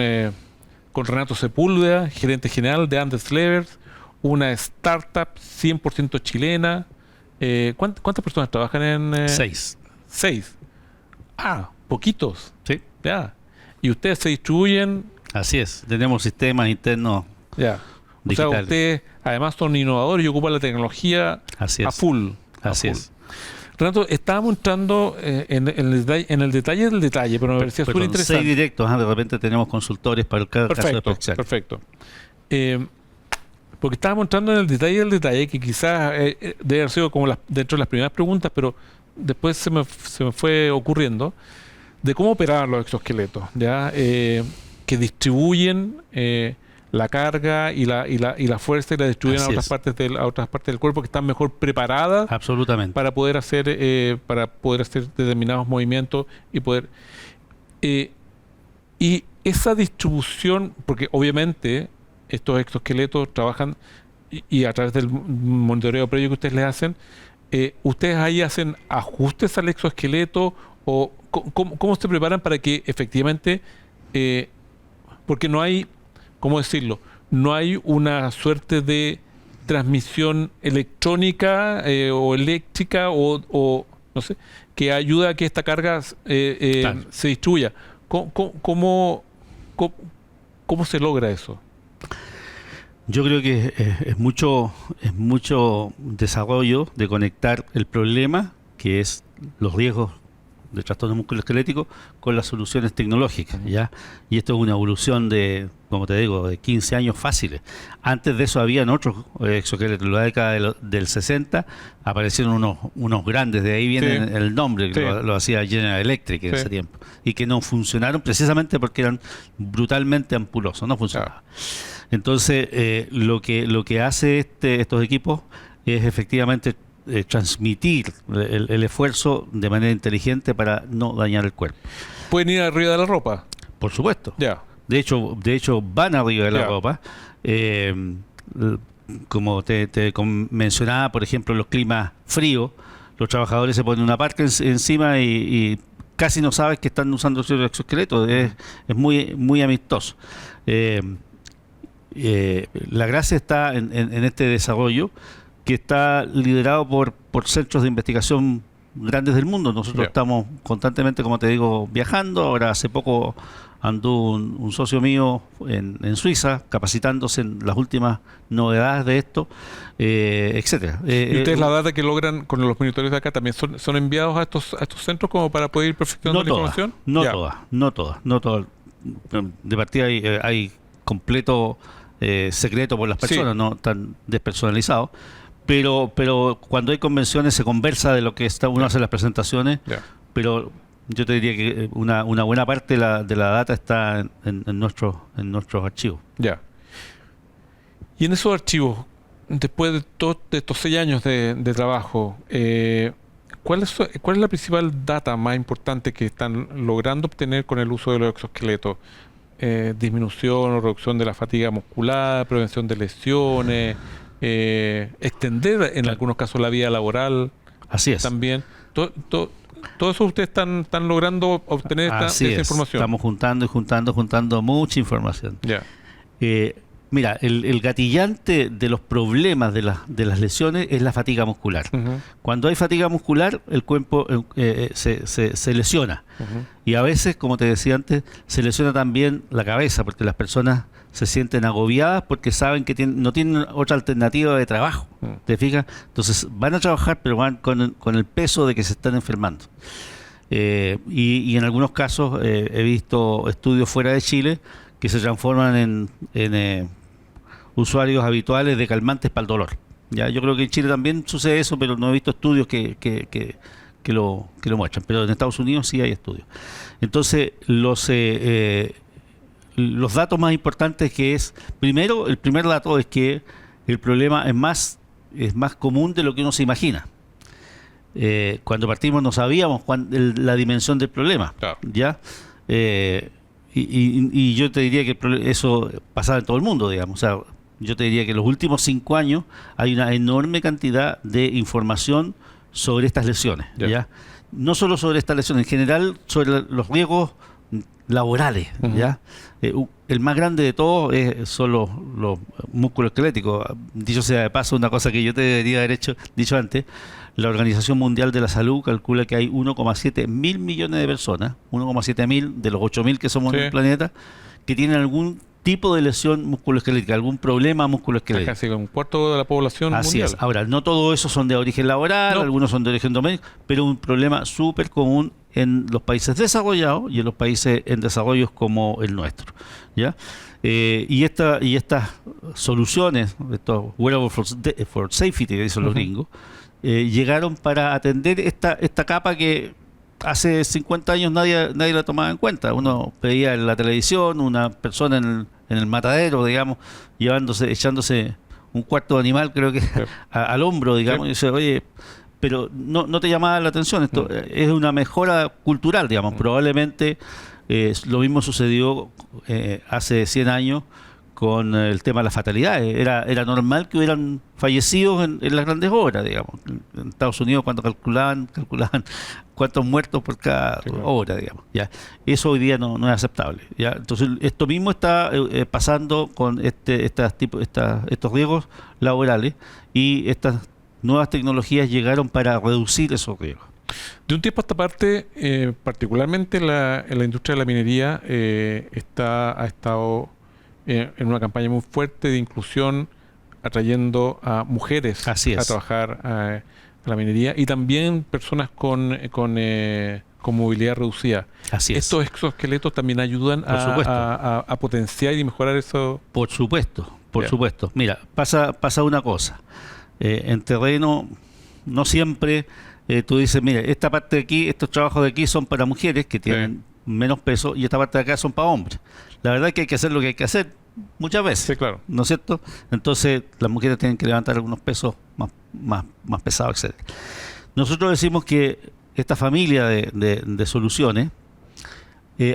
Renato Sepúlveda, gerente general de Andes Levers, una startup 100% chilena. ¿Cuántas personas trabajan en...? 6. 6. Ah, poquitos. Sí. Ya. Y ustedes se distribuyen... Así es, tenemos sistemas internos Ya. O digitales. sea, ustedes además son innovadores y ocupan la tecnología Así a es. full. Así a full. es. Renato, estábamos entrando en el detalle del detalle, pero me parecía súper Perdón, 6 interesante. directos, de repente tenemos consultores para cada caso Perfecto, especial. perfecto. Porque estábamos entrando en el detalle del detalle, que quizás debe haber sido como dentro de las primeras preguntas, pero después se me fue ocurriendo, de cómo operaban los exoesqueletos, ¿ya? Que distribuyen la carga y la fuerza y la distribuyen a Así otras es. a otras partes del cuerpo que están mejor preparadas Absolutamente. para poder hacer determinados movimientos y poder y esa distribución, porque obviamente estos exoesqueletos trabajan y a través del monitoreo previo que ustedes les hacen, ustedes ahí hacen ajustes al exoesqueleto o cómo se preparan para que efectivamente porque no hay, ¿cómo decirlo? No hay una suerte de transmisión electrónica o eléctrica o no sé, que ayuda a que esta carga Claro. se distribuya. ¿Cómo se logra eso? Yo creo que es mucho desarrollo de conectar el problema, que es los riesgos de trastorno musculoesquelético, con las soluciones tecnológicas, ¿ya? Y esto es una evolución de, como te digo, de 15 años fáciles. Antes de eso habían otros exoesqueletos. En la década del 60 aparecieron unos grandes, de ahí viene Sí. el nombre, que Sí. lo hacía General Electric en Sí. ese tiempo, y que no funcionaron precisamente porque eran brutalmente ampulosos, no funcionaban. Entonces, lo que hace estos equipos es efectivamente transmitir el esfuerzo de manera inteligente para no dañar el cuerpo. ¿Pueden ir arriba de la ropa? Por supuesto. Ya. De hecho van arriba de la Ya. ropa. Como te mencionaba, por ejemplo, en los climas fríos, los trabajadores se ponen una parca encima y casi no sabes que están usando el exoesqueleto. Es muy, muy amistoso. La gracia está en este desarrollo, que está liderado por centros de investigación grandes del mundo. Nosotros Ya. estamos constantemente, como te digo, viajando. Ahora hace poco anduvo un socio mío en Suiza, capacitándose en las últimas novedades de esto, etcétera. ¿Y ustedes la data que logran con los monitores de acá también son enviados a estos centros como para poder ir perfeccionando la información? Ya. No todas. De partida hay completo secreto por las personas, Sí. no tan despersonalizado. Pero cuando hay convenciones se conversa de lo que uno hace en las presentaciones, Ya. pero yo te diría que una buena parte de la data está en nuestros archivos. Ya. Y en esos archivos, después de estos 6 años de trabajo, ¿cuál es la principal data más importante que están logrando obtener con el uso de los exoesqueletos? Disminución o reducción de la fatiga muscular, prevención de lesiones, extender en algunos casos la vida laboral Así es. también. Todo eso ustedes están logrando obtener Así esa es. información. Estamos juntando mucha información. Ya. Mira, el gatillante de los problemas de las lesiones es la fatiga muscular. Ujú, Cuando hay fatiga muscular, el cuerpo se lesiona. ujú. Y a veces, como te decía antes, se lesiona también la cabeza, porque las personas se sienten agobiadas porque saben que no tienen otra alternativa de trabajo. Mm. ¿Te fijas? Entonces van a trabajar, pero van con el peso de que se están enfermando. Y en algunos casos he visto estudios fuera de Chile que se transforman en usuarios habituales de calmantes para el dolor. Ya, yo creo que en Chile también sucede eso, pero no he visto estudios que lo muestran. Pero en Estados Unidos sí hay estudios. Entonces, los los datos más importantes que es, primero, el primer dato es que el problema es más común de lo que uno se imagina. Cuando partimos no sabíamos la dimensión del problema, Claro. ¿ya? Y yo te diría que eso pasaba en todo el mundo, digamos. O sea, yo te diría que en los últimos 5 años hay una enorme cantidad de información sobre estas lesiones, Ya. ¿ya? No solo sobre estas lesiones, en general sobre los riesgos laborales, Ujú. ¿ya? El más grande de todos son los músculos esqueléticos. Dicho sea de paso, una cosa que yo te debería haber dicho antes, la Organización Mundial de la Salud calcula que hay 1,7 mil millones de personas, 1,7 mil de los 8 mil que somos Sí. en el planeta, que tienen algún tipo de lesión musculoesquelética, algún problema Es musculoesquelético. casi un cuarto de la población Así mundial. es. Ahora, no todo eso son de origen laboral, No. algunos son de origen doméstico, pero un problema súper común en los países desarrollados y en los países en desarrollo como el nuestro, ¿ya? Y estas soluciones, estos wearables for safety, que dicen los Ujú. gringos, llegaron para atender esta capa que hace 50 años nadie la tomaba en cuenta. Uno veía en la televisión una persona en el matadero, digamos, echándose un cuarto de animal, creo que al hombro, digamos, Sí. y dice, oye, pero no te llamaba la atención. Esto es una mejora cultural, digamos. Probablemente lo mismo sucedió hace 100 años con el tema de las fatalidades. Era normal que hubieran fallecidos en las grandes obras, digamos. En Estados Unidos, cuando calculaban cuántos muertos por cada Sí, claro. obra, digamos. ¿Ya? Eso hoy día no es aceptable, ¿ya? Entonces, esto mismo está pasando con estos riesgos laborales, y estas nuevas tecnologías llegaron para reducir esos riesgos. De un tiempo a esta parte, particularmente en la industria de la minería, ha estado en una campaña muy fuerte de inclusión, atrayendo a mujeres Así es. a trabajar a la minería, y también personas con movilidad reducida. Así es. Estos exoesqueletos también ayudan Por supuesto. a potenciar y mejorar eso. Por supuesto, por Ya. supuesto. Mira, pasa una cosa. En terreno, no siempre tú dices, mira, esta parte de aquí, estos trabajos de aquí son para mujeres que tienen menos peso, y esta parte de acá son para hombres. La verdad es que hay que hacer lo que hay que hacer muchas veces. Sí, claro. ¿No es cierto? Entonces, las mujeres tienen que levantar algunos pesos más pesados, etc. Nosotros decimos que esta familia de soluciones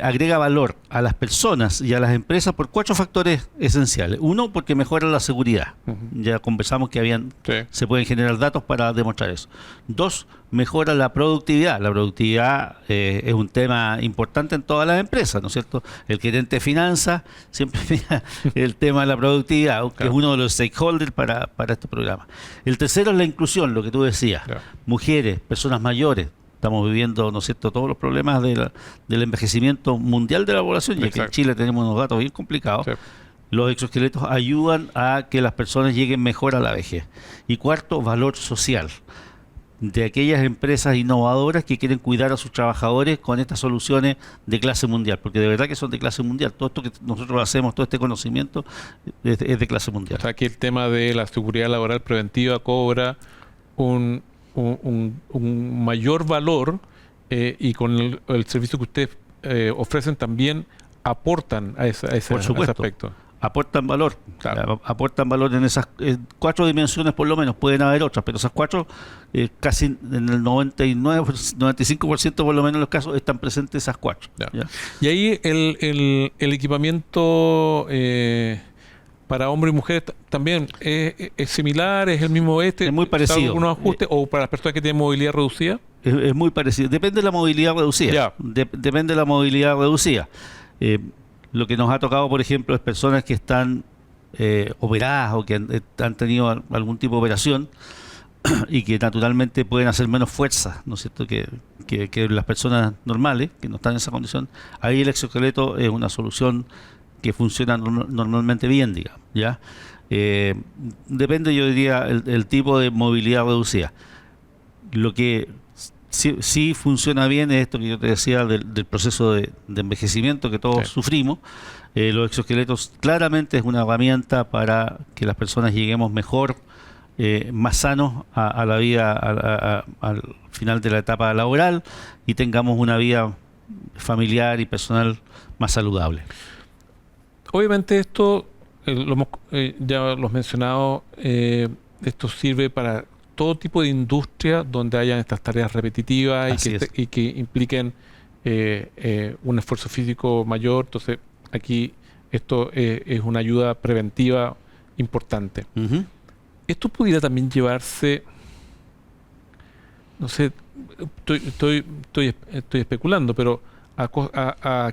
agrega valor a las personas y a las empresas por 4 factores esenciales. Uno, porque mejora la seguridad. Ujú. Ya conversamos que Sí. se pueden generar datos para demostrar eso. 2, mejora la productividad. La productividad es un tema importante en todas las empresas, ¿no es cierto? El gerente de finanzas siempre mira el tema de la productividad, que Claro. es uno de los stakeholders para este programa. El tercero es la inclusión, lo que tú decías. Ya. Mujeres, personas mayores. Estamos viviendo, ¿no es cierto?, todos los problemas del envejecimiento mundial de la población, y aquí en Exacto. Chile tenemos unos datos bien complicados. Sí. Los exoesqueletos ayudan a que las personas lleguen mejor a la vejez. Y cuarto, valor social, de aquellas empresas innovadoras que quieren cuidar a sus trabajadores con estas soluciones de clase mundial, porque de verdad que son de clase mundial. Todo esto que nosotros hacemos, todo este conocimiento es de clase mundial. O sea, aquí el tema de la seguridad laboral preventiva cobra un mayor valor, y con el servicio que ustedes ofrecen también aportan a ese Por supuesto. aspecto. Aportan valor, Claro. aportan valor en esas 4 dimensiones por lo menos. Pueden haber otras, pero esas 4 casi en el 95% por lo menos de los casos están presentes esas 4. Ya. ¿ya? Y ahí el equipamiento para hombres y mujeres también es similar, es el mismo Es muy parecido. ¿Salvo algunos ajustes? ¿O para las personas que tienen movilidad reducida? Es muy parecido. Depende de la movilidad reducida. Ya. Depende de la movilidad reducida. Lo que nos ha tocado, por ejemplo, es personas que están operadas o que han tenido algún tipo de operación y que naturalmente pueden hacer menos fuerza, ¿no es cierto?, que las personas normales, que no están en esa condición. Ahí el exoesqueleto es una solución que funciona normalmente bien, digamos, ¿ya? Depende, yo diría, el tipo de movilidad reducida. Lo que sí funciona bien es esto que yo te decía del proceso de envejecimiento que todos Sí. sufrimos. Los exoesqueletos claramente es una herramienta para que las personas lleguemos mejor, más sanos a la vida, al final de la etapa laboral, y tengamos una vida familiar y personal más saludable. Obviamente esto, ya lo has mencionado, esto sirve para todo tipo de industria donde hayan estas tareas repetitivas y que impliquen un esfuerzo físico mayor. Entonces, aquí esto es una ayuda preventiva importante. Ujú. Esto pudiera también llevarse, no sé, estoy especulando, pero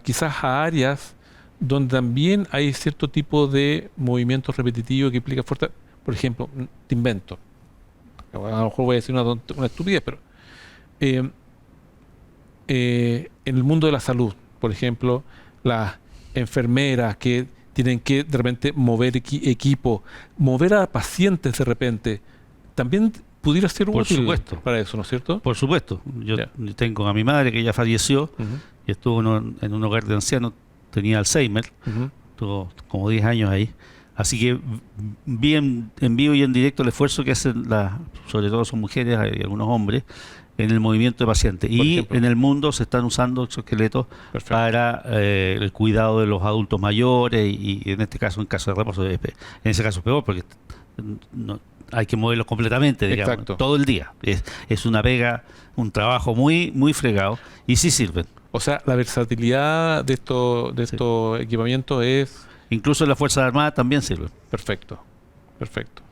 quizás a áreas donde también hay cierto tipo de movimientos repetitivos que implica fuerza. Por ejemplo, te invento, a lo mejor voy a decir una estupidez, pero en el mundo de la salud, por ejemplo, las enfermeras que tienen que de repente mover equipo, mover a pacientes de repente, también pudiera ser Por útil supuesto. para eso, ¿no es cierto? Por supuesto. Yo Ya. tengo a mi madre que ya falleció Ujú, y estuvo en un hogar de ancianos, tenía Alzheimer, ujú. estuvo como 10 años ahí. Así que vi en vivo y en directo el esfuerzo que hacen, sobre todo son mujeres y algunos hombres, en el movimiento de pacientes. Por Y ejemplo. en el mundo se están usando exoesqueletos Perfecto. para el cuidado de los adultos mayores y en este caso, en caso de reposo, en ese caso es peor porque hay que moverlos completamente, digamos, Exacto. todo el día. Es una pega, un trabajo muy, muy fregado y sí sirven. O sea, la versatilidad de estos equipamientos es Incluso en las Fuerzas Armadas también sirven. perfecto. Perfecto.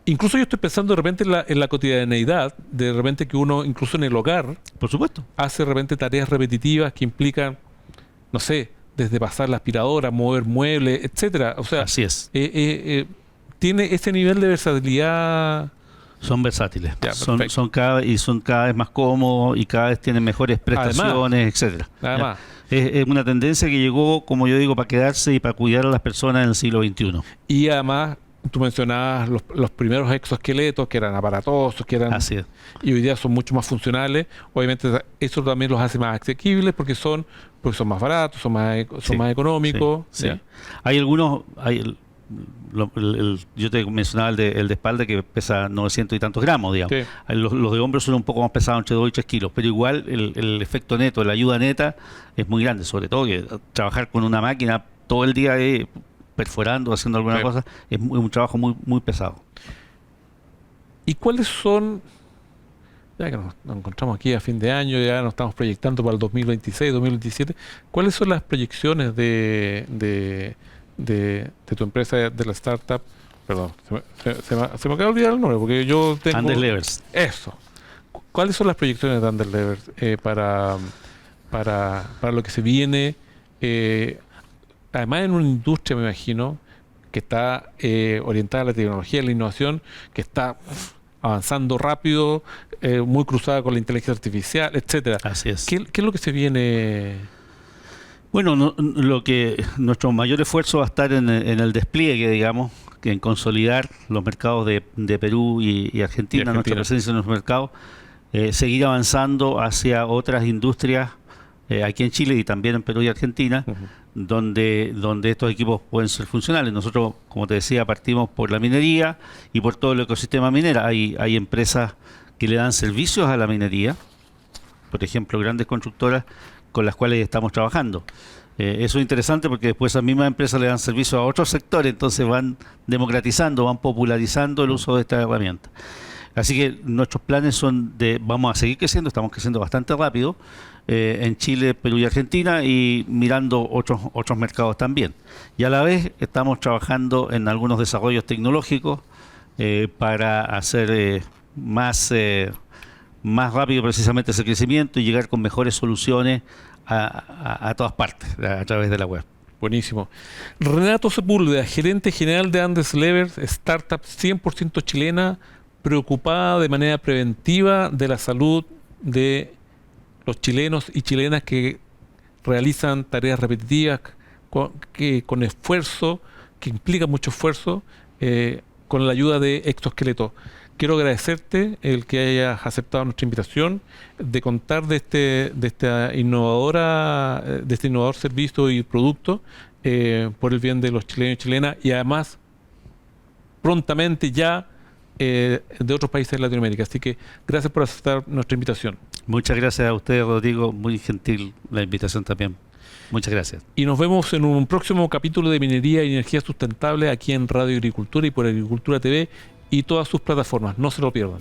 Incluso yo estoy pensando de repente en la cotidianeidad, de repente que uno, incluso en el hogar, Por supuesto. hace de repente tareas repetitivas que implican, no sé, desde pasar la aspiradora, mover muebles, etcétera. O sea, Así es. tiene ese nivel de versatilidad. Son versátiles. Ya, son perfecto. son cada vez más cómodos y cada vez tienen mejores prestaciones, etcétera. Nada Ya. más. Es una tendencia que llegó, como yo digo, para quedarse y para cuidar a las personas en el siglo XXI. Y además, tú mencionabas los primeros exoesqueletos que eran aparatosos, que eran Así es. y hoy día son mucho más funcionales. Obviamente eso también los hace más asequibles porque son más baratos, son Sí, más económicos. Sí, sí. ¿ya? Hay algunos, yo te mencionaba el de espalda que pesa 900 y tantos gramos, digamos. Sí. Los de hombros son un poco más pesados, entre 2 y 3 kilos, pero igual el efecto neto, la ayuda neta es muy grande, sobre todo que trabajar con una máquina todo el día perforando, haciendo alguna Sí. cosa, es un trabajo muy, muy pesado. ¿Y cuáles son, ya que nos encontramos aquí a fin de año, ya nos estamos proyectando para el 2026, 2027, cuáles son las proyecciones de tu empresa, de la startup? Perdón, se me acaba de olvidar el nombre porque yo tengo... Anders Levers. Eso. ¿Cuáles son las proyecciones de Anders Levers para lo que se viene? Además en una industria, me imagino, que está orientada a la tecnología, a la innovación, que está avanzando rápido, muy cruzada con la inteligencia artificial, etcétera. Así es. ¿Qué es lo que se viene? Bueno, lo que nuestro mayor esfuerzo va a estar en el despliegue, digamos, que en consolidar los mercados de Perú y Argentina, nuestra presencia en los mercados, seguir avanzando hacia otras industrias aquí en Chile y también en Perú y Argentina, donde estos equipos pueden ser funcionales. Nosotros, como te decía, partimos por la minería y por todo el ecosistema minera. Hay empresas que le dan servicios a la minería, por ejemplo, grandes constructoras con las cuales estamos trabajando. Eso es interesante porque después esas mismas empresas le dan servicio a otros sectores, entonces van democratizando, van popularizando el uso de esta herramienta. Así que nuestros planes son vamos a seguir creciendo, estamos creciendo bastante rápido en Chile, Perú y Argentina y mirando otros mercados también. Y a la vez estamos trabajando en algunos desarrollos tecnológicos para hacer más rápido precisamente ese crecimiento y llegar con mejores soluciones a todas partes a través de la web. Buenísimo. Renato Sepúlveda, gerente general de Anders Levers, startup 100% chilena, preocupada de manera preventiva de la salud de los chilenos y chilenas que realizan tareas repetitivas con esfuerzo, que implica mucho esfuerzo, con la ayuda de exoesqueletos. Quiero agradecerte el que hayas aceptado nuestra invitación, de contar de este innovador servicio y producto por el bien de los chilenos y chilenas y además prontamente ya de otros países de Latinoamérica. Así que gracias por aceptar nuestra invitación. Muchas gracias a usted, Rodrigo. Muy gentil la invitación también. Muchas gracias. Y nos vemos en un próximo capítulo de Minería y Energía Sustentable aquí en Radio Agricultura y por Agricultura TV y todas sus plataformas. No se lo pierdan.